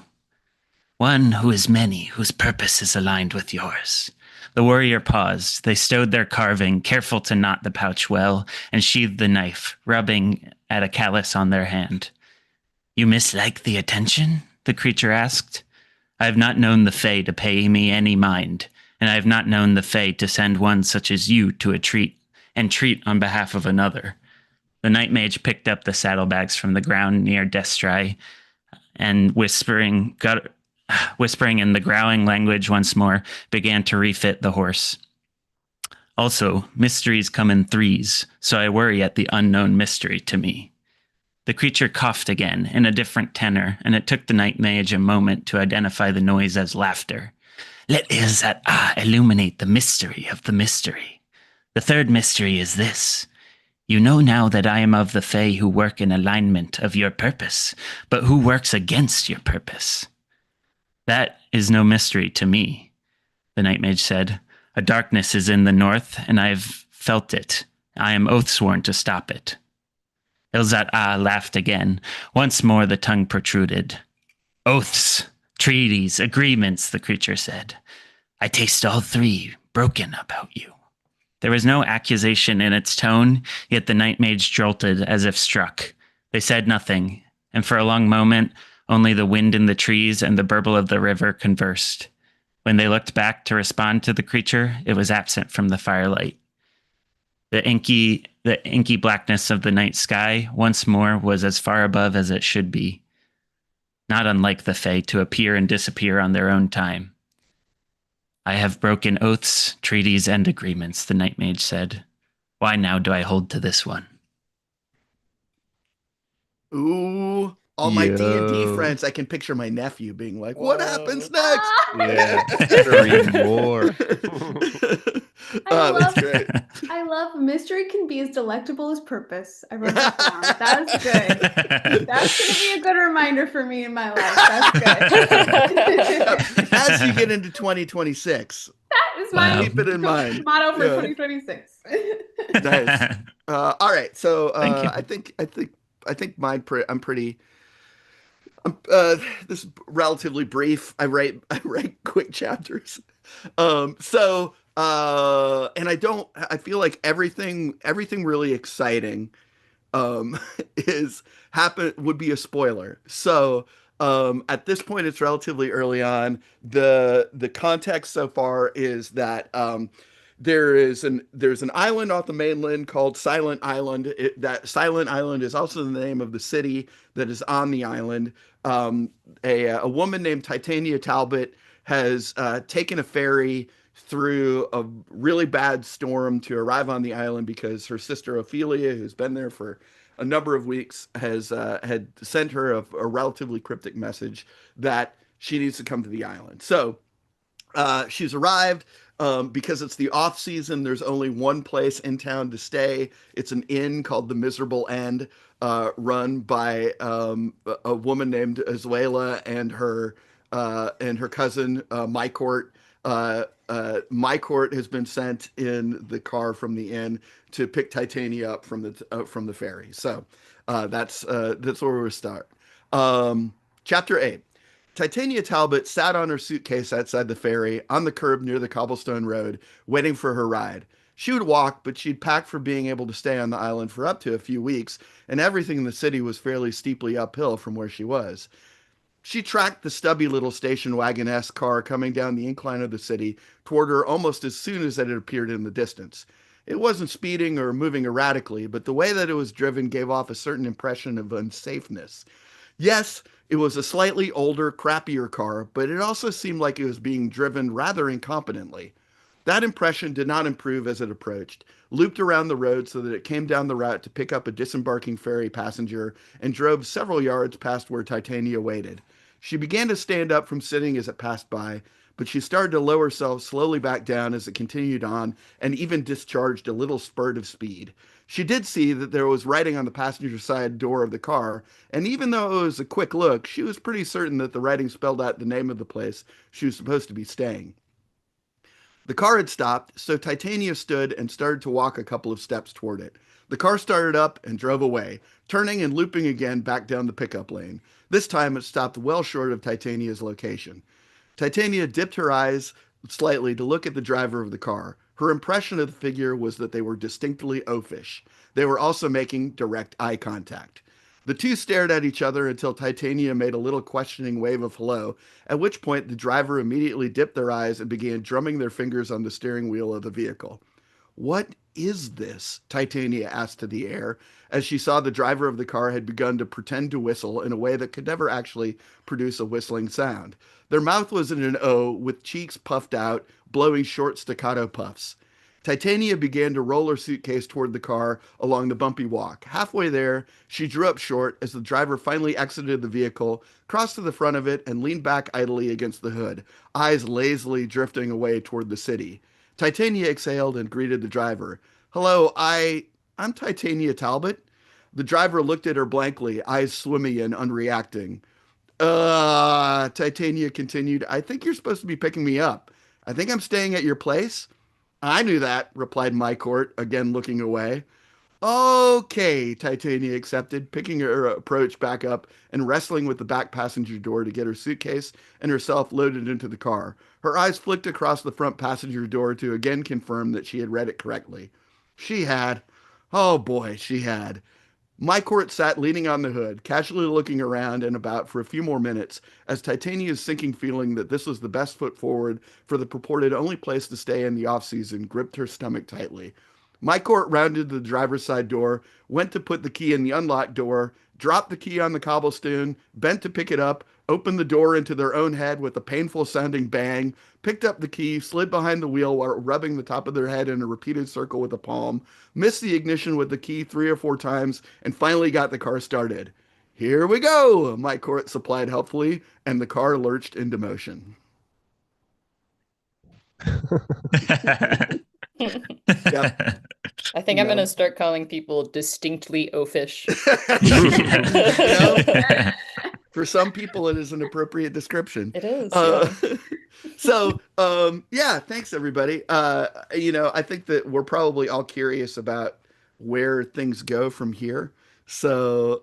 One who is many, whose purpose is aligned with yours. The warrior paused. They stowed their carving, careful to knot the pouch well, and sheathed the knife, rubbing at a callus on their hand. You mislike the attention? The creature asked. I have not known the Fae to pay me any mind, and I have not known the Fae to send one such as you to a treat on behalf of another. The night mage picked up the saddlebags from the ground near Destrai, and whispering in the growling language once more, began to refit the horse. Also, mysteries come in threes, so I worry at the unknown mystery to me. The creature coughed again, in a different tenor, and it took the night mage a moment to identify the noise as laughter. Let Ilzat illuminate the mystery of the mystery. The third mystery is this. You know now that I am of the Fae who work in alignment of your purpose, but who works against your purpose. That is no mystery to me, the night mage said. A darkness is in the north, and I've felt it. I am oath-sworn to stop it. Ilzat-Ah laughed again. Once more the tongue protruded. Oaths, treaties, agreements, the creature said. I taste all three broken about you. There was no accusation in its tone, yet the night mage jolted as if struck. They said nothing, and for a long moment, only the wind in the trees and the burble of the river conversed. When they looked back to respond to the creature, it was absent from the firelight. The inky blackness of the night sky once more was as far above as it should be, not unlike the Fae to appear and disappear on their own time. I have broken oaths, treaties, and agreements, the Night Mage said. Why now do I hold to this one?
Ooh, all my D&D friends, I can picture my nephew being like, what happens next?
Yeah, read more.
That's great.
I love mystery can be as delectable as purpose. I wrote that down. That's good. That's going to be a good reminder for me in my life. That's good.
As you get into 2026.
That is my
keep it in mind.
Motto for 2026.
Nice. All right. So
Thank you.
I think mine. I'm pretty. This is relatively brief. I write quick chapters. And I feel like everything really exciting would be a spoiler. So at this point it's relatively early on. The context so far is that there's an island off the mainland called Silent Island. That Silent Island is also the name of the city that is on the island. A woman named Titania Talbot has taken a ferry through a really bad storm to arrive on the island because her sister Ophelia, who's been there for a number of weeks, had sent her a relatively cryptic message that she needs to come to the island. So she's arrived. Because it's the off season, there's only one place in town to stay. It's an inn called the Miserable End, run by a woman named Azuela and her cousin Mycourt. Mycourt has been sent in the car from the inn to pick Titania up from the ferry. So that's where we start. Chapter 8. Titania Talbot sat on her suitcase outside the ferry on the curb near the cobblestone road, waiting for her ride. She would walk, but she'd packed for being able to stay on the island for up to a few weeks, and everything in the city was fairly steeply uphill from where she was. She tracked the stubby little station wagon-esque car coming down the incline of the city toward her almost as soon as it appeared in the distance. It wasn't speeding or moving erratically, but the way that it was driven gave off a certain impression of unsafeness. Yes, it was a slightly older, crappier car, but it also seemed like it was being driven rather incompetently. That impression did not improve as it approached, looped around the road so that it came down the route to pick up a disembarking ferry passenger, and drove several yards past where Titania waited. She began to stand up from sitting as it passed by, but she started to lower herself slowly back down as it continued on, and even discharged a little spurt of speed. She did see that there was writing on the passenger side door of the car, and even though it was a quick look, she was pretty certain that the writing spelled out the name of the place she was supposed to be staying. The car had stopped, so Titania stood and started to walk a couple of steps toward it. The car started up and drove away, turning and looping again back down the pickup lane. This time it stopped well short of Titania's location. Titania dipped her eyes slightly to look at the driver of the car. Her impression of the figure was that they were distinctly oafish. They were also making direct eye contact. The two stared at each other until Titania made a little questioning wave of hello, at which point the driver immediately dipped their eyes and began drumming their fingers on the steering wheel of the vehicle. "What is this?" Titania asked to the air, as she saw the driver of the car had begun to pretend to whistle in a way that could never actually produce a whistling sound. Their mouth was in an O, with cheeks puffed out, blowing short staccato puffs. Titania began to roll her suitcase toward the car along the bumpy walk. Halfway there, she drew up short as the driver finally exited the vehicle, crossed to the front of it, and leaned back idly against the hood, eyes lazily drifting away toward the city. Titania exhaled and greeted the driver. "Hello, I'm Titania Talbot." The driver looked at her blankly, eyes swimmy and unreacting. Titania continued, "I think you're supposed to be picking me up. I think I'm staying at your place." I knew that, replied my court, again looking away. Okay, Titania accepted, picking her approach back up and wrestling with the back passenger door to get her suitcase and herself loaded into the car. Her eyes flicked across the front passenger door to again confirm that she had read it correctly. She had. Oh boy, she had. My court sat leaning on the hood, casually looking around and about for a few more minutes, as Titania's sinking feeling that this was the best foot forward for the purported only place to stay in the off-season gripped her stomach tightly. My court rounded the driver's side door, went to put the key in the unlocked door, dropped the key on the cobblestone, bent to pick it up, opened the door into their own head with a painful sounding bang, picked up the key, slid behind the wheel while rubbing the top of their head in a repeated circle with a palm, missed the ignition with the key 3 or 4 times, and finally got the car started. Here we go, my court supplied helpfully, and the car lurched into motion. Yep.
I think I'm gonna start calling people distinctly oafish.
For some people, it is an appropriate description.
It is.
So, yeah, thanks everybody. I think that we're probably all curious about where things go from here. So,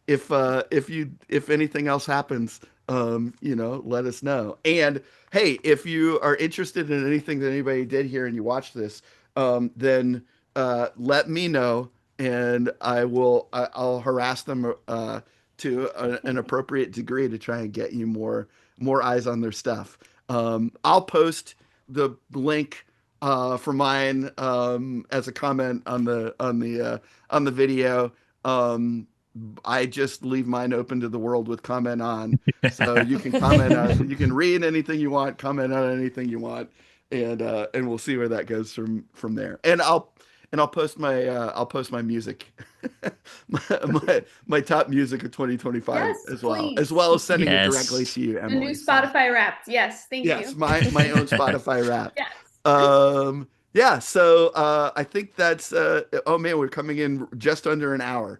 if anything else happens, let us know. And hey, if you are interested in anything that anybody did here and you watch this, then let me know, and I'll harass them to an appropriate degree to try and get you more eyes on their stuff. I'll post the link for mine as a comment on the video. I just leave mine open to the world with comment on, so you can comment on, you can read anything you want, comment on anything you want, and we'll see where that goes from there. And I'll post my music, my top music of 2025
Yes,
as well,
please.
as well as sending
Yes.
it directly to you,
The
Emily.
new Spotify Wrapped. Yes, thank
Yes,
you.
my own Spotify rap.
Yes.
Yeah, so I think that's oh man, we're coming in just under an hour.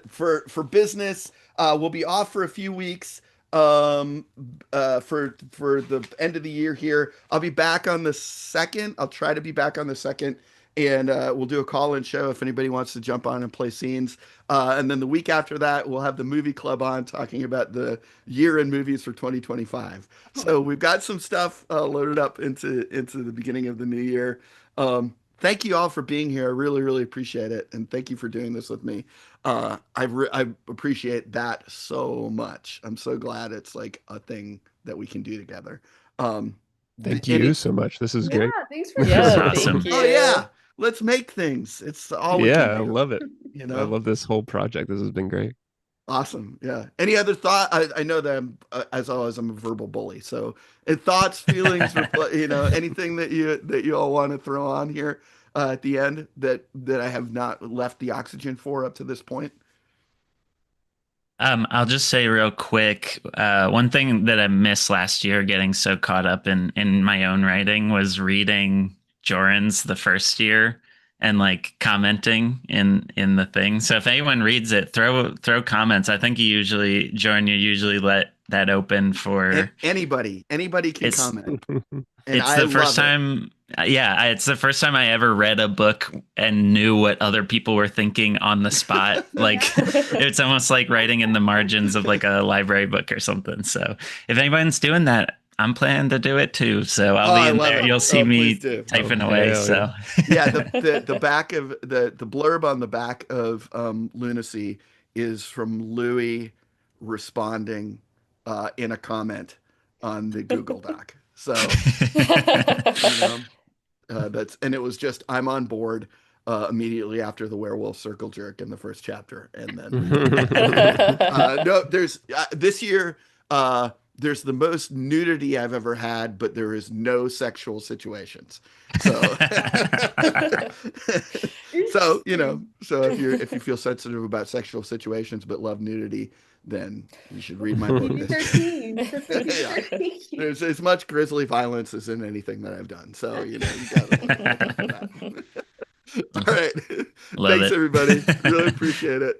For business, we'll be off for a few weeks for the end of the year here. I'll be back on the 2nd. I'll try to be back on the 2nd, and we'll do a call-in show if anybody wants to jump on and play scenes. And then the week after that, we'll have the movie club on talking about the year in movies for 2025. So we've got some stuff loaded up into the beginning of the new year. Thank you all for being here. I really, really appreciate it. And thank you for doing this with me. I appreciate that so much. I'm so glad it's like a thing that we can do together.
Thank you so much. This is great.
Yeah, thanks for
Yeah,
Awesome.
thank you.
Oh yeah, let's make things. It's all we
Yeah,
can
I
do,
love it.
you
I
know?
love this whole project. This has been great.
Awesome. Yeah. Any other thought? I know that as always, I'm a verbal bully. So, thoughts, feelings, anything that you all want to throw on here at the end that I have not left the oxygen for up to this point.
I'll just say real quick, one thing that I missed last year, getting so caught up in my own writing, was reading Joran's the first year and like commenting in the thing. So if anyone reads it, throw comments. I think Joran, you usually let that open for
Anybody can comment. And
it's the first time. Yeah, it's the first time I ever read a book and knew what other people were thinking on the spot. Like it's almost like writing in the margins of like a library book or something. So if anyone's doing that, I'm planning to do it too. So I'll be in there.
It.
You'll see me
do.
typing away. So
yeah, the back of the blurb on the back of Lunacy is from Louis responding in a comment on the Google Doc. So and it was just, I'm on board immediately after the werewolf circle jerk in the first chapter, and then no, there's this year there's the most nudity I've ever had, but there is no sexual situations. So so if you feel sensitive about sexual situations but love nudity, then you should read my book. There's as much grisly violence as in anything that I've done. So, you gotta all right. Thanks, everybody. Really appreciate it.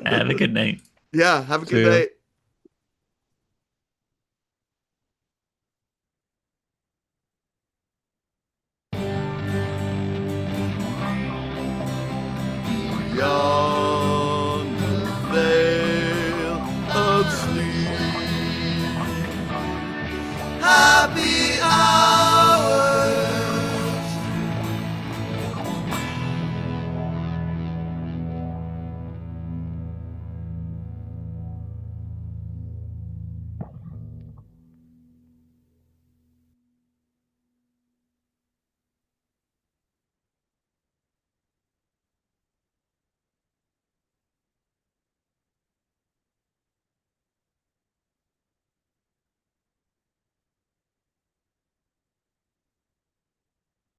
Have a good night.
Yeah, have a good night.